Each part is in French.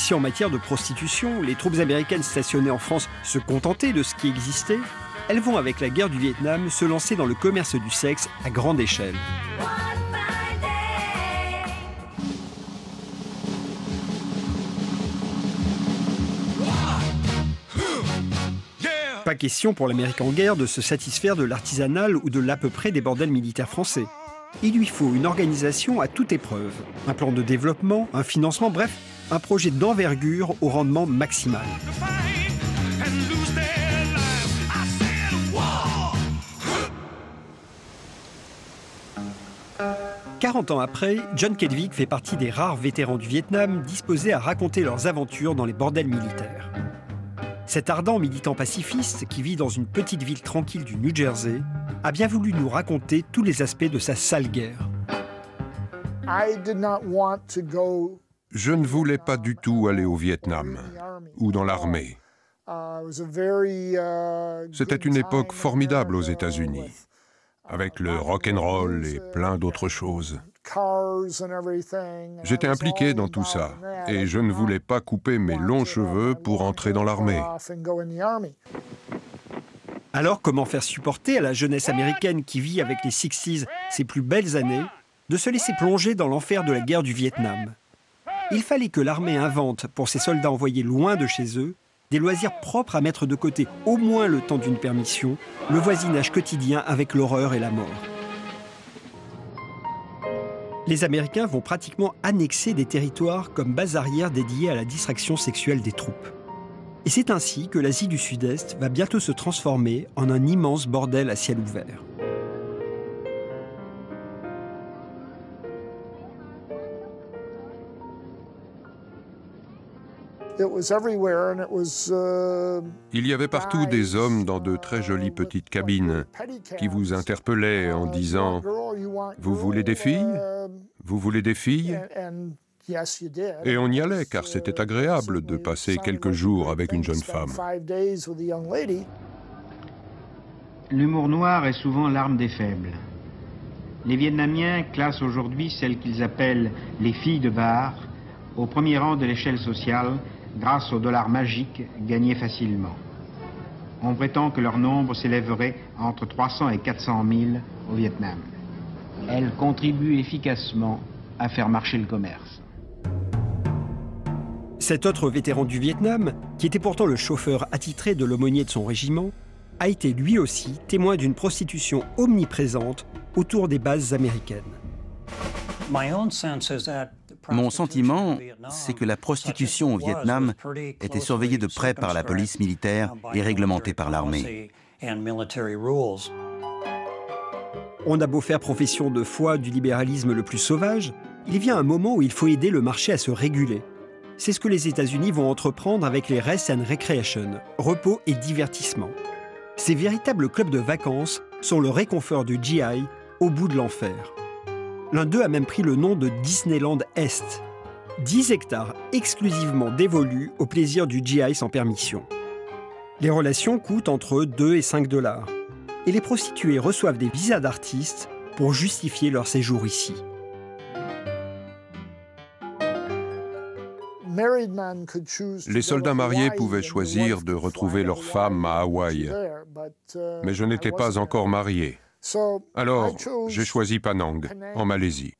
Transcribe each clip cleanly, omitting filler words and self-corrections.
Si en matière de prostitution, les troupes américaines stationnées en France se contentaient de ce qui existait, elles vont avec la guerre du Vietnam se lancer dans le commerce du sexe à grande échelle. Pas question pour l'Amérique en guerre de se satisfaire de l'artisanal ou de l'à peu près des bordels militaires français. Il lui faut une organisation à toute épreuve, un plan de développement, un financement, bref, un projet d'envergure au rendement maximal. « 40 ans après, John Kedwick fait partie des rares vétérans du Vietnam disposés à raconter leurs aventures dans les bordels militaires. Cet ardent militant pacifiste, qui vit dans une petite ville tranquille du New Jersey, a bien voulu nous raconter tous les aspects de sa sale guerre. Je ne voulais pas du tout aller au Vietnam ou dans l'armée. C'était une époque formidable aux États-Unis, avec le rock'n'roll et plein d'autres choses. J'étais impliqué dans tout ça, et je ne voulais pas couper mes longs cheveux pour entrer dans l'armée. Alors, comment faire supporter à la jeunesse américaine qui vit avec les 60s ses plus belles années, de se laisser plonger dans l'enfer de la guerre du Vietnam? Il fallait que l'armée invente, pour ses soldats envoyés loin de chez eux, des loisirs propres à mettre de côté, au moins le temps d'une permission, le voisinage quotidien avec l'horreur et la mort. Les Américains vont pratiquement annexer des territoires comme base arrière dédiée à la distraction sexuelle des troupes. Et c'est ainsi que l'Asie du Sud-Est va bientôt se transformer en un immense bordel à ciel ouvert. Il y avait partout des hommes dans de très jolies petites cabines qui vous interpellaient en disant « Vous voulez des filles? Vous voulez des filles ?» Et on y allait car c'était agréable de passer quelques jours avec une jeune femme. L'humour noir est souvent l'arme des faibles. Les Vietnamiens classent aujourd'hui celles qu'ils appellent les filles de bar au premier rang de l'échelle sociale grâce au dollar magique gagné facilement. On prétend que leur nombre s'élèverait entre 300 et 400 000 au Vietnam. Elles contribuent efficacement à faire marcher le commerce. Cet autre vétéran du Vietnam, qui était pourtant le chauffeur attitré de l'aumônier de son régiment, a été lui aussi témoin d'une prostitution omniprésente autour des bases américaines. Mon sentiment, c'est que la prostitution au Vietnam était surveillée de près par la police militaire et réglementée par l'armée. On a beau faire profession de foi du libéralisme le plus sauvage, il vient un moment où il faut aider le marché à se réguler. C'est ce que les États-Unis vont entreprendre avec les Rest and Recreation, repos et divertissement. Ces véritables clubs de vacances sont le réconfort du GI au bout de l'enfer. L'un d'eux a même pris le nom de Disneyland Est. 10 hectares exclusivement dévolus au plaisir du GI sans permission. Les relations coûtent entre 2 et 5 $. Et les prostituées reçoivent des visas d'artistes pour justifier leur séjour ici. Les soldats mariés pouvaient choisir de retrouver leur femme à Hawaï, mais je n'étais pas encore marié. Alors, j'ai choisi Penang, en Malaisie.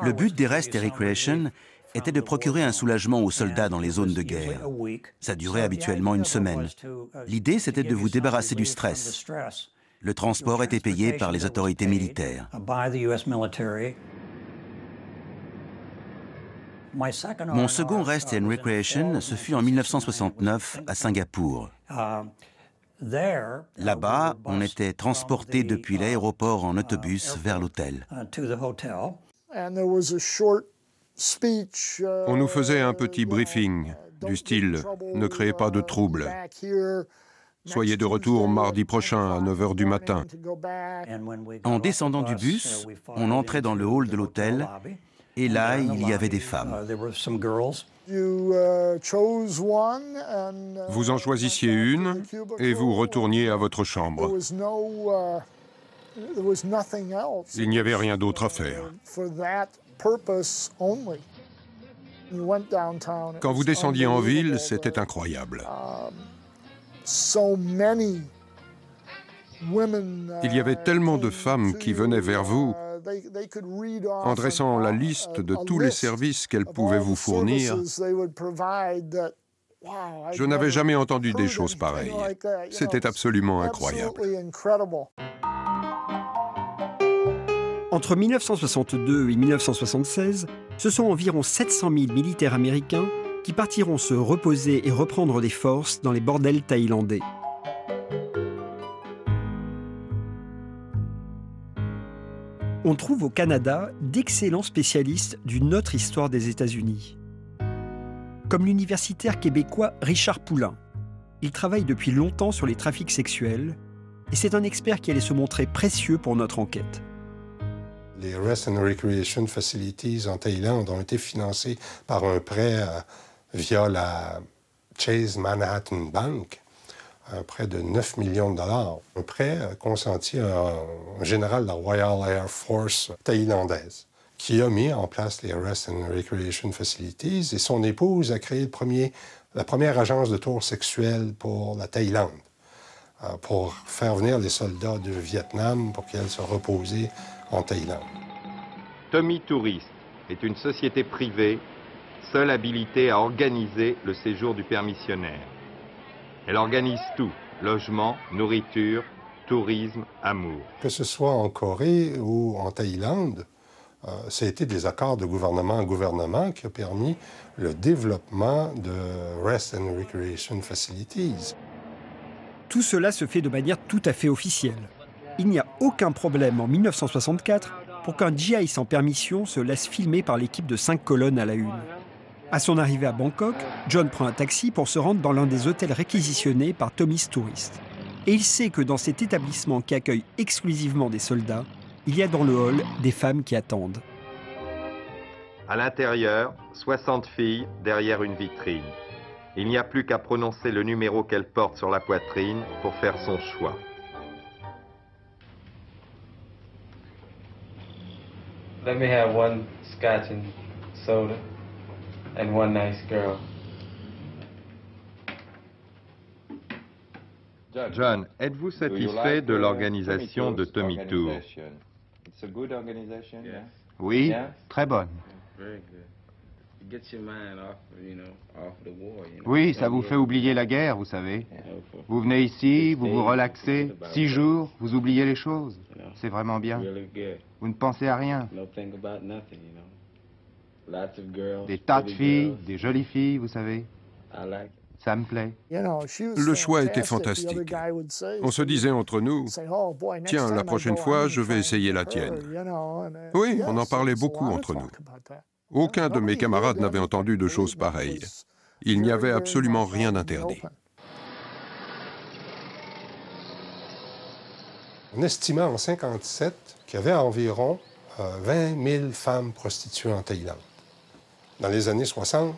Le but des Rest and Recreation était de procurer un soulagement aux soldats dans les zones de guerre. Ça durait habituellement une semaine. L'idée, c'était de vous débarrasser du stress. Le transport était payé par les autorités militaires. Mon second Rest and Recreation, ce fut en 1969 à Singapour. Là-bas, on était transporté depuis l'aéroport en autobus vers l'hôtel. On nous faisait un petit briefing, du style « Ne créez pas de troubles. Soyez de retour mardi prochain à 9 h du matin. » En descendant du bus, on entrait dans le hall de l'hôtel et là, il y avait des femmes. Vous en choisissiez une et vous retourniez à votre chambre. Il n'y avait rien d'autre à faire. Quand vous descendiez en ville, c'était incroyable. Il y avait tellement de femmes qui venaient vers vous en dressant la liste de tous les services qu'elles pouvaient vous fournir. Je n'avais jamais entendu des choses pareilles. C'était absolument incroyable. Entre 1962 et 1976, ce sont environ 700 000 militaires américains qui partiront se reposer et reprendre des forces dans les bordels thaïlandais. On trouve au Canada d'excellents spécialistes d'une autre histoire des États-Unis, comme l'universitaire québécois Richard Poulain. Il travaille depuis longtemps sur les trafics sexuels et c'est un expert qui allait se montrer précieux pour notre enquête. Les Rest and Recreation Facilities en Thaïlande ont été financés par un prêt via la Chase Manhattan Bank, un prêt de 9 millions de dollars. Un prêt consenti à un général de la Royal Air Force thaïlandaise, qui a mis en place les Rest and Recreation Facilities, et son épouse a créé la première agence de tours sexuels pour la Thaïlande, pour faire venir les soldats du Vietnam pour qu'ils se reposaient en Thaïlande. Tommy Tourist est une société privée, seule habilitée à organiser le séjour du permissionnaire. Elle organise tout, logement, nourriture, tourisme, amour. Que ce soit en Corée ou en Thaïlande, ça a été des accords de gouvernement à gouvernement qui ont permis le développement de Rest and Recreation Facilities. Tout cela se fait de manière tout à fait officielle. Il n'y a aucun problème en 1964 pour qu'un GI sans permission se laisse filmer par l'équipe de 5 colonnes à la une. À son arrivée à Bangkok, John prend un taxi pour se rendre dans l'un des hôtels réquisitionnés par Tommy's Tourist. Et il sait que dans cet établissement qui accueille exclusivement des soldats, il y a dans le hall des femmes qui attendent. À l'intérieur, 60 filles derrière une vitrine. Il n'y a plus qu'à prononcer le numéro qu'elle porte sur la poitrine pour faire son choix. Let me have one scotch and soda and one nice girl. John, êtes-vous satisfait de l'organisation de Tommy Tour? Oui, très bonne. Oui, ça vous fait oublier la guerre, vous savez. Vous venez ici, vous vous relaxez, 6 jours, vous oubliez les choses. C'est vraiment bien. Vous ne pensez à rien. Des tas de filles, des jolies filles, vous savez. Ça me plaît. Le choix était fantastique. On se disait entre nous, tiens, la prochaine fois, je vais essayer la tienne. Oui, on en parlait beaucoup entre nous. Aucun de mes camarades n'avait entendu de choses pareilles. Il n'y avait absolument rien d'interdit. On estimait en 1957 qu'il y avait environ 20 000 femmes prostituées en Thaïlande. Dans les années 60,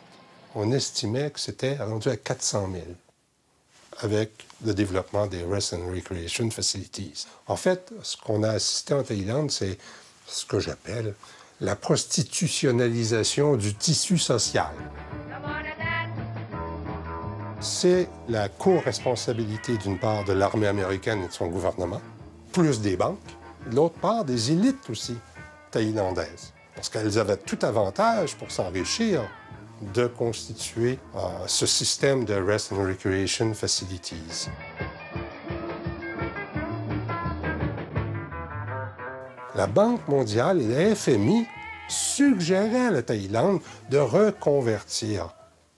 on estimait que c'était rendu à 400 000 avec le développement des Rest and Recreation Facilities. En fait, ce qu'on a assisté en Thaïlande, c'est ce que j'appelle la prostitutionnalisation du tissu social. C'est la co-responsabilité d'une part de l'armée américaine et de son gouvernement, plus des banques, de l'autre part des élites aussi thaïlandaises, parce qu'elles avaient tout avantage pour s'enrichir de constituer ce système de Rest and Recreation Facilities. La Banque mondiale et la FMI suggéraient à la Thaïlande de reconvertir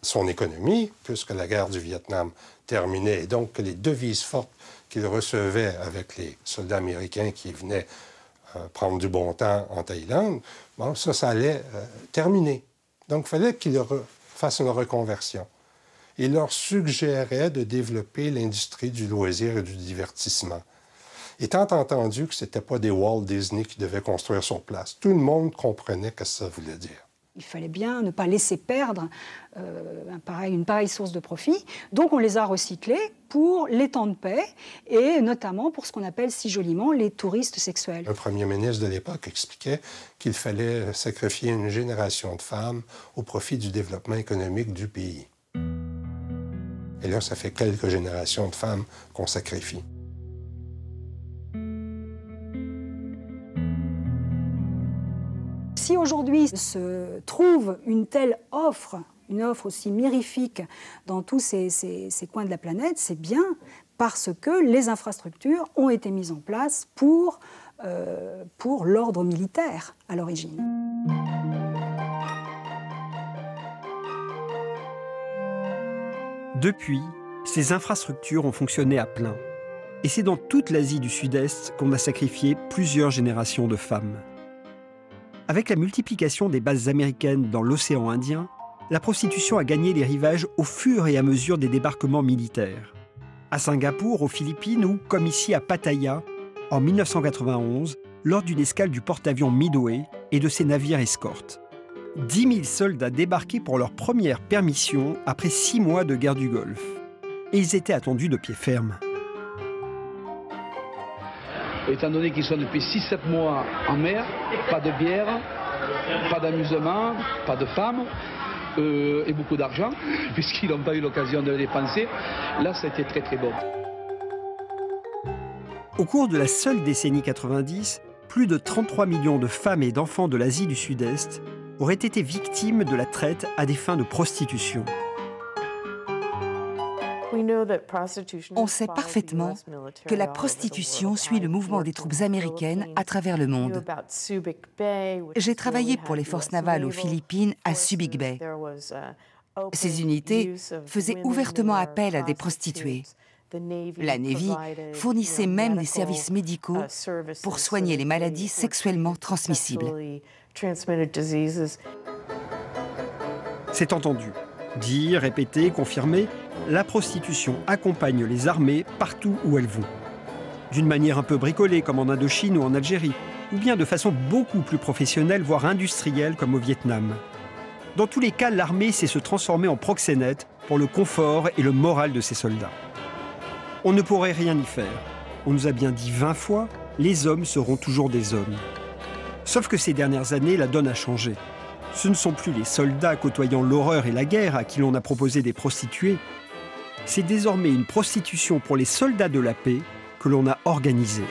son économie, puisque la guerre du Vietnam terminait, et donc que les devises fortes qu'il recevait avec les soldats américains qui venaient prendre du bon temps en Thaïlande, bon, ça allait terminer. Donc, il fallait qu'ils fassent une reconversion. Il leur suggérait de développer l'industrie du loisir et du divertissement. Étant entendu que ce n'était pas des Walt Disney qui devaient construire sur place, tout le monde comprenait ce que ça voulait dire. Il fallait bien ne pas laisser perdre une pareille source de profit. Donc on les a recyclés pour les temps de paix et notamment pour ce qu'on appelle si joliment les touristes sexuels. Le premier ministre de l'époque expliquait qu'il fallait sacrifier une génération de femmes au profit du développement économique du pays. Et là, ça fait quelques générations de femmes qu'on sacrifie. Si aujourd'hui se trouve une telle offre, une offre aussi mirifique dans tous ces coins de la planète, c'est bien parce que les infrastructures ont été mises en place pour l'ordre militaire à l'origine. Depuis, ces infrastructures ont fonctionné à plein. Et c'est dans toute l'Asie du Sud-Est qu'on a sacrifié plusieurs générations de femmes. Avec la multiplication des bases américaines dans l'océan Indien, la prostitution a gagné les rivages au fur et à mesure des débarquements militaires. À Singapour, aux Philippines ou, comme ici à Pattaya, en 1991, lors d'une escale du porte-avions Midway et de ses navires escortes. 10 000 soldats débarquaient pour leur première permission après 6 mois de guerre du Golfe. Et ils étaient attendus de pied ferme. Étant donné qu'ils sont depuis 6-7 mois en mer, pas de bière, pas d'amusement, pas de femmes et beaucoup d'argent, puisqu'ils n'ont pas eu l'occasion de le dépenser, là ça a été très très bon. Au cours de la seule décennie 90, plus de 33 millions de femmes et d'enfants de l'Asie du Sud-Est auraient été victimes de la traite à des fins de prostitution. On sait parfaitement que la prostitution suit le mouvement des troupes américaines à travers le monde. J'ai travaillé pour les forces navales aux Philippines à Subic Bay. Ces unités faisaient ouvertement appel à des prostituées. La Navy fournissait même des services médicaux pour soigner les maladies sexuellement transmissibles. C'est entendu. Dire, répéter, confirmer, la prostitution accompagne les armées partout où elles vont. D'une manière un peu bricolée comme en Indochine ou en Algérie, ou bien de façon beaucoup plus professionnelle, voire industrielle comme au Vietnam. Dans tous les cas, l'armée sait se transformer en proxénète pour le confort et le moral de ses soldats. On ne pourrait rien y faire. On nous a bien dit 20 fois, les hommes seront toujours des hommes. Sauf que ces dernières années, la donne a changé. Ce ne sont plus les soldats côtoyant l'horreur et la guerre à qui l'on a proposé des prostituées. C'est désormais une prostitution pour les soldats de la paix que l'on a organisée.